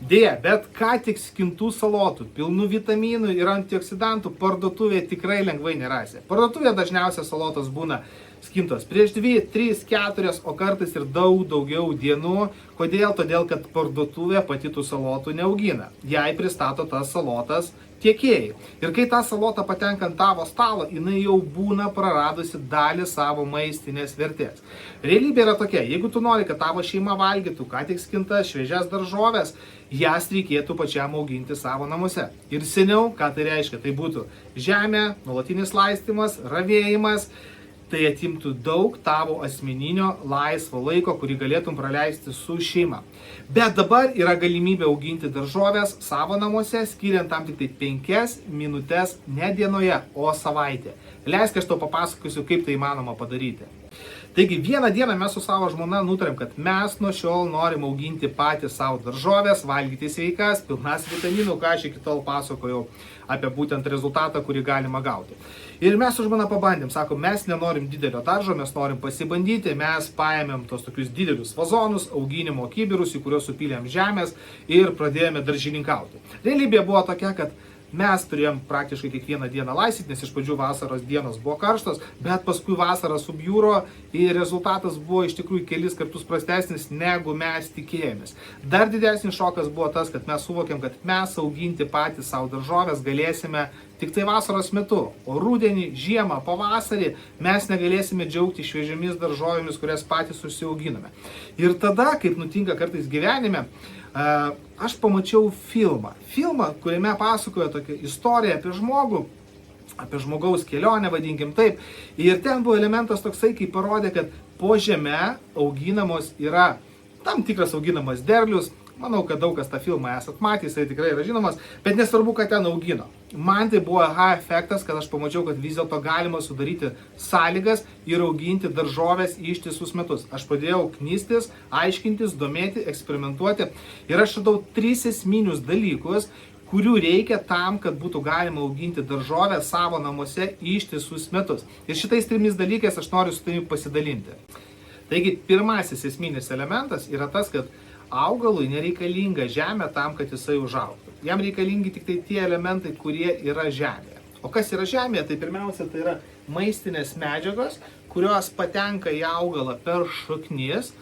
Deja, bet ką tik skintų salotų, pilnų vitaminų ir antioksidantų parduotuvėje tikrai lengvai nerasi. Parduotuvėje dažniausiai salotos būna skintos prieš 2, 3, 4, o kartais ir daug daugiau dienų. Kodėl? Todėl, kad parduotuvė pati tų salotų neaugina. Jai pristato tas salotas tiekėjai. Ir kai ta salota patenka ant tavo stalo, jinai jau būna praradusi dalį savo maistinės vertės. Realybė yra tokia, jeigu tu nori, kad tavo šeima valgytų ką tik skintas šviežias daržoves, jas reikėtų pačiam auginti savo namuose. Ir seniau, ką tai reiškia, tai būtų žemė, nuolatinis laistymas, ravėjimas. Tai atimtų daug tavo asmeninio laisvo laiko, kurį galėtum praleisti su šeima. Bet dabar yra galimybė auginti daržoves savo namuose, skiriant tam tik tai 5 minutės ne dienoje, o savaitė. Leisk, aš tau papasakosiu, kaip tai įmanoma padaryti. Taigi vieną dieną mes su savo žmona nutarėm, kad mes nuo šiol norim auginti patys savo daržoves, valgyti sveikas, pilnas vitaminų, ką aš iki tol pasakojau apie būtent rezultatą, kurį galima gauti. Ir mes su žmona pabandėm, sakom, mes nenorim didelio daržo, mes norim pasibandyti, mes paėmėm tos tokius didelius vazonus, auginimo kibirus, į kuriuos supylėm žemės ir pradėjome daržininkauti. Realybė buvo tokia, kad mes turėjom praktiškai kiekvieną dieną laistyti, nes iš pradžių vasaros dienos buvo karštos, bet paskui vasara subjūro ir rezultatas buvo iš tikrųjų kelis kartus prastesnis, negu mes tikėjomės. Dar didesnis šokas buvo tas, kad mes suvokėm, kad mes auginti patys savo daržoves galėsime tik tai vasaros metu, o rudenį, žiemą, pavasarį mes negalėsime džiaugti šviežiamis daržovėmis, kurias patys užsiauginame. Ir tada, kaip nutinka kartais gyvenime, aš pamačiau filmą, kuriame pasakojo tokią istoriją apie žmogų, apie žmogaus kelionę, vadinkim taip. Ir ten buvo elementas toksai, kai parodė, kad po žeme auginamos yra tam tikras auginamas derlius. Manau, kad daug kas tą filmą esat matę, jisai tikrai yra žinomas, bet nesvarbu, kad ten augino. Man tai buvo aha efektas, kad aš pamačiau, kad vis dėlto galima sudaryti sąlygas ir auginti daržoves ištisus metus. Aš pradėjau knystis, aiškintis, domėti, eksperimentuoti ir aš radau 3 esminius dalykus, kurių reikia tam, kad būtų galima auginti daržovę savo namuose ištisus metus. Ir šitais 3 dalykais aš noriu su tavimi pasidalinti. Taigi, pirmasis esminis elementas yra tas, kad augalui nereikalinga žemė tam, kad jisai užaugtų. Jam reikalingi tik tai tie elementai, kurie yra žemėje. O kas yra žemėje? Tai pirmiausia, tai yra maistinės medžiagos, kurios patenka į augalą per šaknis,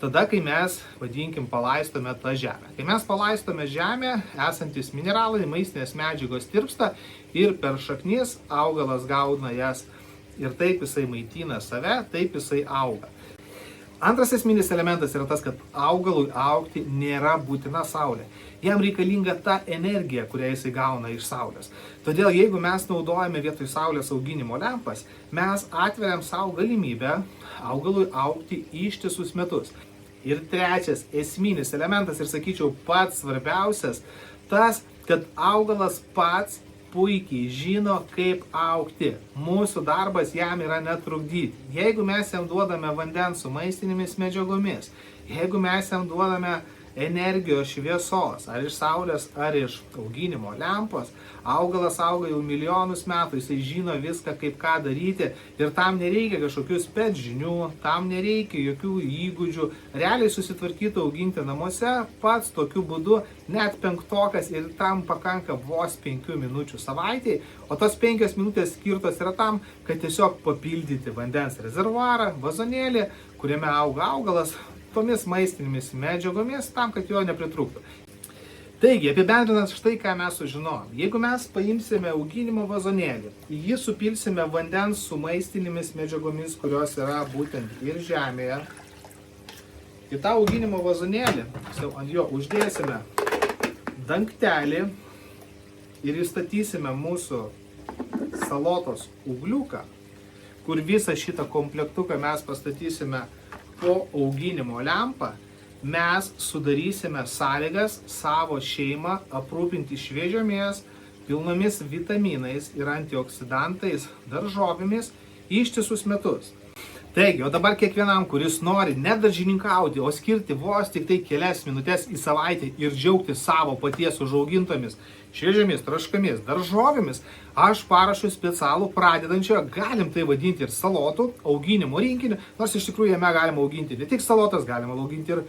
tada, kai mes, vadinkim, palaistome tą žemę. Kai mes palaistome žemę, esantis mineralai, maistinės medžiagos tirpsta ir per šaknis augalas gauna jas. Ir taip jisai maitina save, taip jisai auga. Antras esminis elementas yra tas, kad augalui augti nėra būtina saulė. Jam reikalinga ta energija, kurią jisai gauna iš saulės. Todėl, jeigu mes naudojame vietoj saulės auginimo lempas, mes atveriam savo galimybę augalui augti ištisus metus. Ir trečias esminis elementas, ir sakyčiau pats svarbiausias, tas, kad augalas pats puikiai žino, kaip augti. Mūsų darbas jam yra netrukdyti. Jeigu mes jam duodame vandens su maistinėmis medžiagomis, jeigu mes jam duodame energijos šviesos, ar iš saulės, ar iš auginimo lempos, augalas auga jau milijonus metų, jisai žino viską, kaip ką daryti ir tam nereikia kažkokių spec žinių, tam nereikia jokių įgūdžių. Realiai susitvarkyti auginti namuose pats tokiu būdu net 5-tokas ir tam pakanka vos 5 minučių savaitėje, o tos 5 minutės skirtos yra tam, kad tiesiog papildyti vandens rezervuarą, vazonėlį, kuriame auga augalas, tomis maistinėmis medžiagomis, tam, kad jo nepritrūktų. Taigi, apibendrinant štai, ką mes sužinojom. Jeigu mes paimsime auginimo vazonėlį, į jį supilsime vandens su maistinėmis medžiagomis, kurios yra būtent ir žemėje, į tą auginimo vazonėlį, ant jo uždėsime dangtelį ir įstatysime mūsų salotos ūgliuką, kur visą šitą komplektuką mes pastatysime po auginimo lempą, mes sudarysime sąlygas savo šeimą aprūpinti šviežiomis, pilnomis vitaminais ir antioksidantais daržovėmis ištisus metus. Taigi, o dabar kiekvienam, kuris nori ne daržininkauti, o skirti vos tik tai kelias minutės į savaitę ir džiaugti savo paties užaugintomis šviežiomis, traškamis daržovėmis, aš parašiau specialų pradedančio, galim tai vadinti ir salotų auginimo rinkinį, nors iš tikrųjų jame galima auginti ne tik salotas, galima auginti ir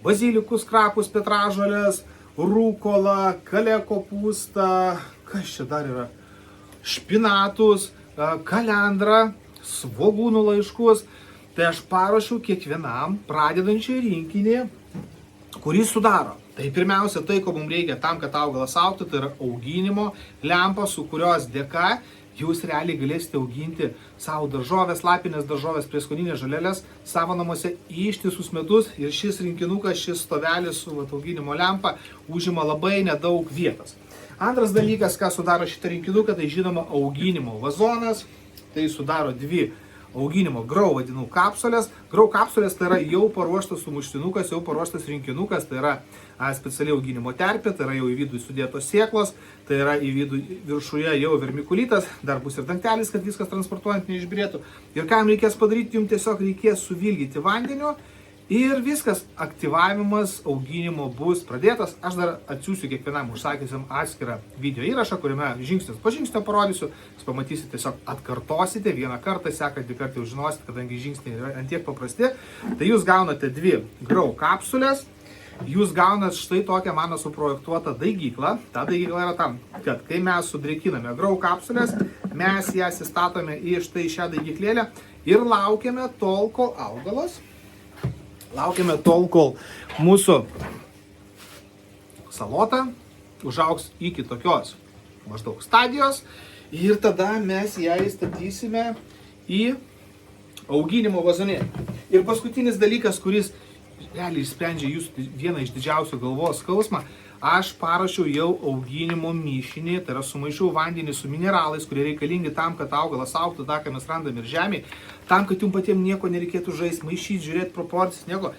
bazilikus, krapus, petražolės, rūkola, kalė kopūsta, kas čia dar yra, špinatus, kalendrą, svogūnų laiškus. Tai aš paruošiau kiekvienam pradedančiai rinkinį, kurį sudaro. Tai pirmiausia, tai, ko mums reikia tam, kad augalas augtų, tai yra auginimo lempa, su kurios dėka jūs realiai galėsite auginti savo daržovės, lapinės daržovės, prieskoninės žolelės savo namuose ištisus metus. Ir šis rinkinukas, šis stovelis su auginimo lempa užima labai nedaug vietos. Antras dalykas, ką sudaro šitą rinkinuką, tai žinoma auginimo vazonas. Tai sudaro dvi auginimo grau vadinų kapsulės. Grau kapsulės tai yra jau paruoštas sumuštinukas, jau paruoštas rinkinukas, tai yra specialiai auginimo terpė, tai yra jau į vidų sudėtos sėklos, tai yra į vidų viršuje jau vermikulitas, dar bus ir dangtelis, kad viskas transportuojant neišbirėtų. Ir ką jums reikės padaryti, jums tiesiog reikės suvilgyti vandeniu ir viskas, aktyvavimas auginimo bus pradėtas. Aš dar atsiųsiu kiekvienam užsakysiam atskirą video įrašą, kuriame žingsnis po žingsnio parodysiu. Jūs pamatysite, tiesiog atkartosite vieną kartą, sekantį kartą jau žinosit, kadangi žingsniai yra antiek paprasti. Tai jūs gaunate dvi grau kapsulės, jūs gaunat štai tokią mano suprojektuotą daigyklą. Ta daigykla yra tam, kad kai mes sudrėkiname grau kapsulės, mes jas įstatome į štai šią daigyklėlę ir laukiame tol, kol augalas. Laukiame tol, kol mūsų salota užaugs iki tokios maždaug stadijos ir tada mes ją įstatysime į auginimo vazonėlį. Ir paskutinis dalykas, kuris realiai išsprendžia jūsų vieną iš didžiausių galvos skausmą, aš parašiau jau auginimo mišinį, tai yra sumaišiau vandenį su mineralais, kurie reikalingi tam, kad augalas augtų, tą, ką mes randam ir žemėje, tam, kad jums patiems nieko nereikėtų žaisti, maišyti, žiūrėti proporcijas, nieko.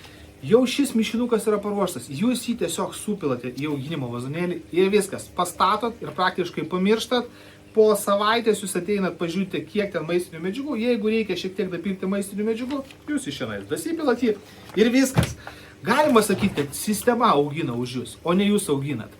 Jau šis mišinukas yra paruoštas, jūs jį tiesiog supilate į auginimo vazonėlį ir viskas, pastatot ir praktiškai pamirštat. Po savaitės jūs ateinat, pažiūrite, kiek ten maistinių medžiagų, jeigu reikia šiek tiek dapilti maistinių medžiagų, jūs iš šiandien dasipilat jį ir viskas. Galima sakyti, kad sistema augina už jūs, o ne jūs auginat.